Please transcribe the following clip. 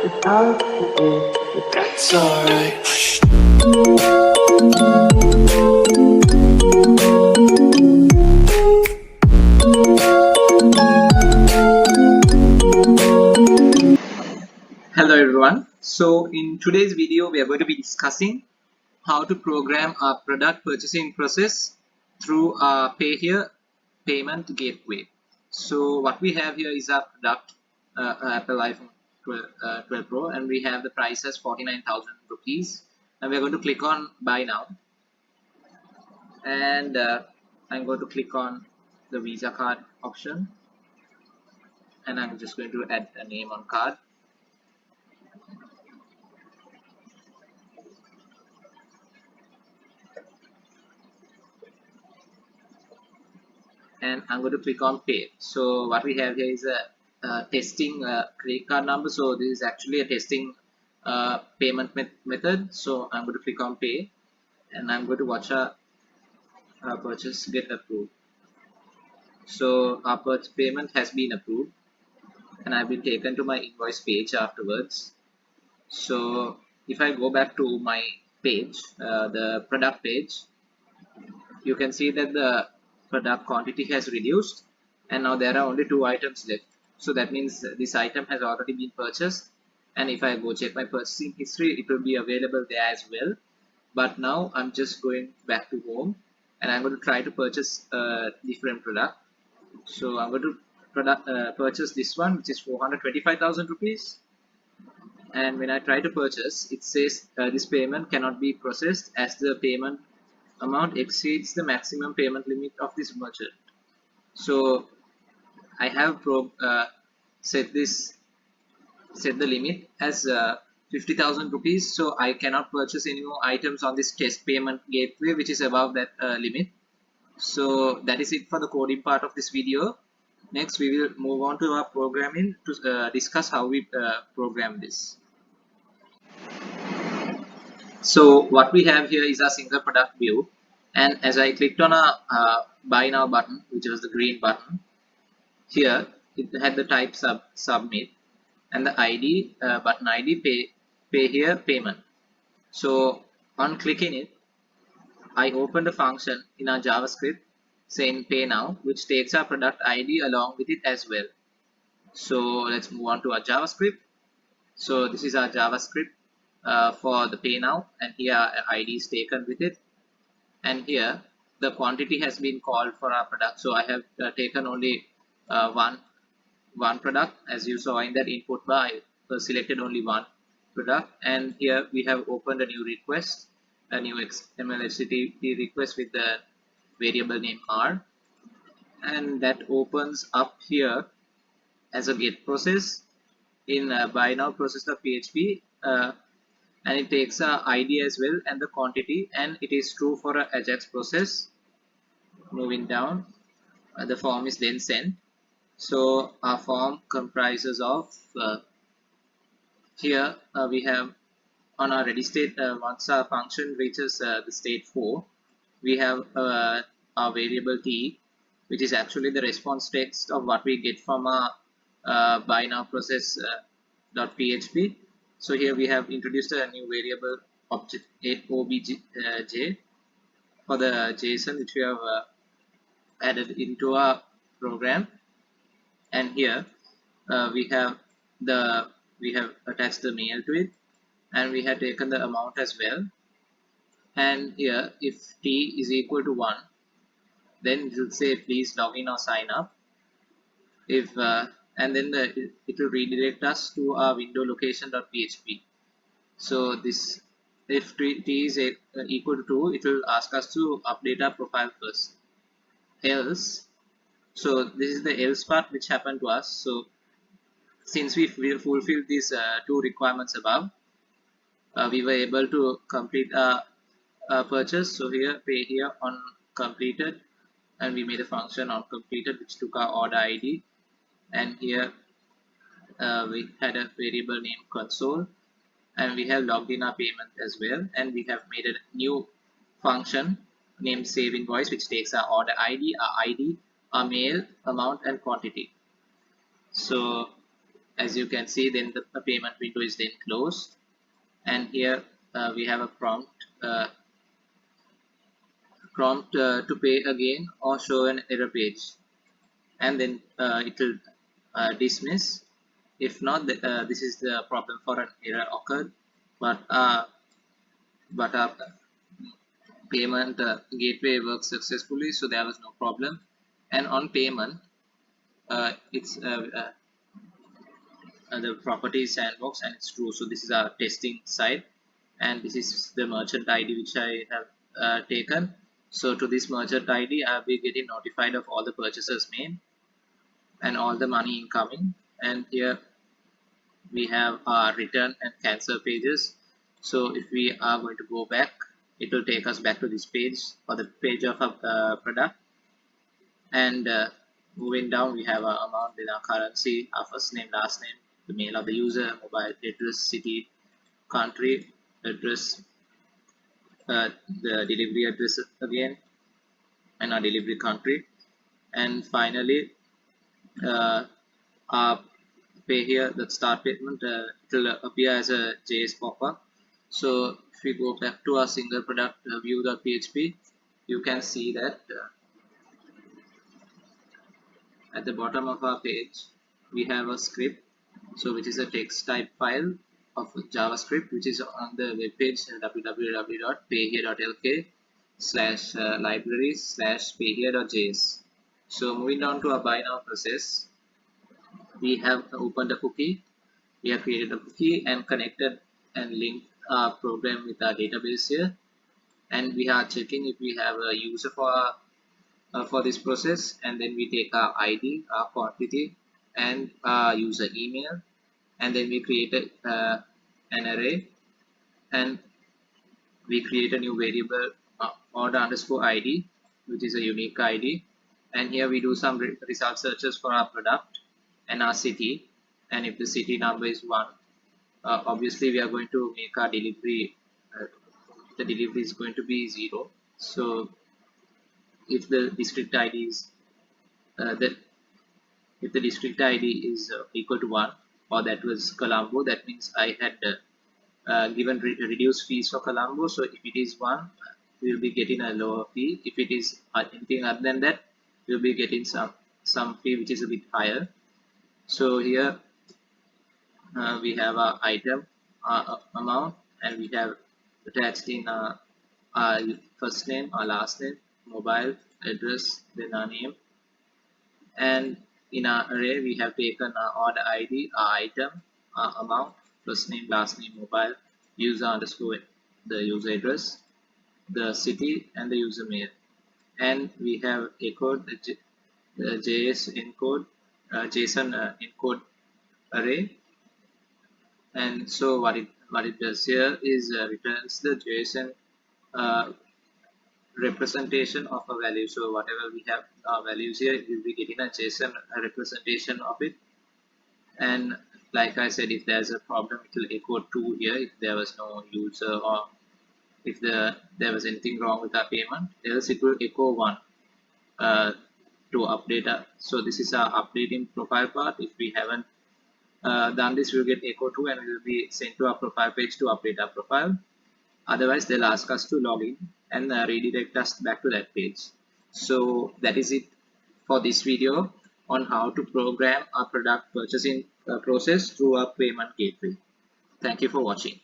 It's ours to do. That's alright. Hello everyone. So in today's video we are going to be discussing how to program a product purchasing process through a PayHere payment gateway. So what we have here is a product Apple iPhone 12 Pro, and we have the price as 49,000 rupees, and we're going to click on buy now, and I'm going to click on the Visa card option, and I'm just going to add a name on card. And I'm going to click on pay. So what we have here is a testing credit card number. So this is actually a testing payment method. So I'm going to click on pay, and I'm going to watch a purchase get approved. So our purchase payment has been approved, and I've been taken to my invoice page afterwards. So if I go back to my page, the product page, you can see that the product quantity has reduced, and now there are only 2 items left. So that means this item has already been purchased, and if I go check my purchasing history, it will be available there as well. But now I'm just going back to home, and I'm going to try to purchase a different product. So I'm going to purchase this one, which is 425,000 rupees. And when I try to purchase, it says this payment cannot be processed as the payment amount exceeds the maximum payment limit of this merchant. So I have set the limit as 50,000 rupees. So I cannot purchase any more items on this test payment gateway which is above that limit. So that is it for the coding part of this video. Next we will move on to our programming to discuss how we program this. So what we have here is a single product view, and as I clicked on a buy now button, which was the green button, here it had the type submit, and the ID button ID pay here payment. So on clicking it, I opened a function in our JavaScript saying pay now, which takes our product ID along with it as well. So let's move on to our JavaScript. So this is our JavaScript for the pay now, and here ID is taken with it, and here the quantity has been called for our product. So I have taken only one product. As you saw in that input bar, I selected only one product, and here we have opened a new request, a new XML HTTP request with the variable name R, and that opens up here as a get process in buy now process.php, and it takes a ID as well and the quantity, and it is true for a Ajax process. Moving down, the form is then sent. So our form comprises of here we have on our ready state, once our function reaches the state 4, we have our variable t, which is actually the response text of what we get from our buy now process .php. So here we have introduced a new variable object obj for the JSON, which we have added into our program, and here we have attached the mail to it, and we have taken the amount as well. And here if t is equal to 1, then it will say please log in or sign up. If and then it will redirect us to our window location.php. So this, if t is equal to 2, it will ask us to update our profile first. Else, so this is the else part which happened to us. So since we fulfilled these 2 requirements above, we were able to complete a purchase. So here pay here on completed, and we made a function on completed which took our order ID, and here we had a variable name console, and we have logged in our payment as well, and we have made a new function named save invoice, which takes our order ID, our mail, amount, and quantity. So as you can see, then the payment window is then closed, and here we have a prompt to pay again or show an error page, and then it will dismiss. If not, this is the problem for an error occurred, but our payment gateway works successfully, so there was no problem. And on payment, it's the property sandbox and it's true. So this is our testing side, and this is the merchant ID which I have taken. So to this merchant ID, I'll be getting notified of all the purchases made and all the money incoming. And here we have our return and cancel pages. So if we are going to go back, it will take us back to this page, or the page of a product. And moving down, we have our amount, then our currency, our first name, last name, the mail of the user, mobile address, city, country, address, the delivery address again, and our delivery country. And finally, our PayHere, the start payment, it will appear as a JS pop-up. So if we go back to our single product view.php, you can see that at the bottom of our page we have a script, so which is a text type file of JavaScript, which is on the web page www.payhere.lk/libraries/payhere.js. So moving down to our buy now process, we have opened a cookie, we have created a cookie and connected and linked our program with our database here, and we are checking if we have a user for this process, and then we take our ID, our quantity, and our user email, and then we create an array, and we create a new variable order underscore ID, which is a unique ID, and here we do some result searches for our product and our city, and if the city number is 1, obviously we are going to make our delivery, the delivery is going to be 0. So if the district ID is if the district ID is equal to 1, or that was Colombo, that means I had given reduced fees for Colombo. So if it is 1, we will be getting a lower fee. If it is anything other than that, we will be getting some fee which is a bit higher. So here we have our item amount, and we have attached in our first name, our last name, mobile address, then our name, and in our array we have taken our order ID, our item, our amount, first name, last name, mobile, user underscore the user address, the city, and the user mail, and we have echoed the JS encode, JSON encode array. And so what it does here is returns the JSON representation of a value. So whatever we have values here, we'll be getting a JSON representation of it. And like I said, if there's a problem, it will echo 2 here if there was no user, or if there was anything wrong with our payment. Else it will echo 1 to update. So this is our updating profile part. If we haven't done this, we'll get echo 2 and we will be sent to our profile page to update our profile. Otherwise, they'll ask us to log in and redirect us back to that page. So that is it for this video on how to program a product purchasing process through a payment gateway. Thank you for watching.